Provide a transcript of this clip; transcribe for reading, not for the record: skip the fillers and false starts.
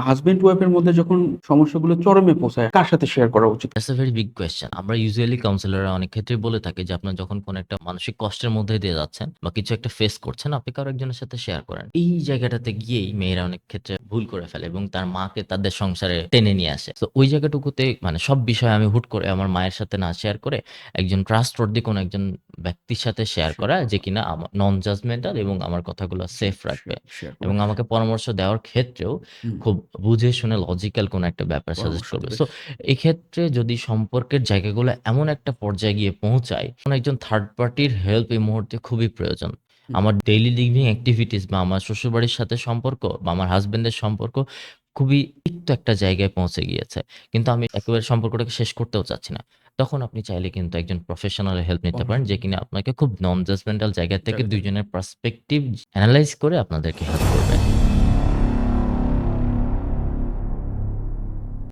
Husband wife এর মধ্যে যখন সমস্যাগুলো চরমে পৌঁছায়, কার সাথে শেয়ার করা উচিত? That's a very big question. আমরা ইউজুয়ালি কাউন্সিলররা অনেক ক্ষেত্রেই বলে থাকি যে, আপনার যখন কোনো একটা মানসিক কষ্টের মধ্যে দিয়ে যাচ্ছেন বা কিছু একটা ফেস করছেন, আপনি কারো একজনের সাথে শেয়ার করেন। এই জায়গাটাতে গিয়েই মেয়েরা অনেক ক্ষেত্রে ভুল করে ফেলে এবং তার মাকে তাদের সংসারে টেনে নিয়ে আসে। তো ওই জায়গাটুকুতে মানে সব বিষয় আমি হুট করে আমার মায়ের সাথে না শেয়ার করে একজন ট্রাস্টওয়ার্দি কোনো একজন ব্যক্তির সাথে শেয়ার শেয়ার করা করা যে ভালো। কিনা নন জাজমেন্টাল এবং আমার কথাগুলো জি, সেফ রাখবে শেয়ার করা। এবং আমাকে পরামর্শ দেওয়ার ক্ষেত্রেও হুম, খুব বুঝে শুনে লজিক্যাল কোনো একটা ব্যাপার সাজেস্ট পরামর্শ করবে। দিবে। সো এক্ষেত্রে যদি সম্পর্কের জায়গাগুলো এমন একটা পর্যায়ে গিয়ে পৌঁছায়, তখন একজন থার্ড পার্টির হেল্প এই মুহূর্তে খুবই প্রয়োজন। হুম, আমার ডেইলি লিভিং এক্টিভিটিস বা আমার শ্বশুরবাড়ির সাথে সম্পর্ক বা আমার হাসব্যান্ডের সম্পর্ক খুবই তিক্ত একটা জায়গায় পৌঁছে গিয়েছে। কিন্তু আমি একেবারে সম্পর্কটাকে শেষ করতেও চাচ্ছি না। তখন আপনি চাইলে কিন্তু একজন প্রফেশনাল এর হেল্প নিতে পারেন, পরামর্শ যে কিনা আপনাকে খুব নন জাজমেন্টাল জায়গা থেকে জায়গা ২ থেকে। জনের পার্সপেক্টিভ এনালাইজ করে আপনাদেরকে হেল্প করবে।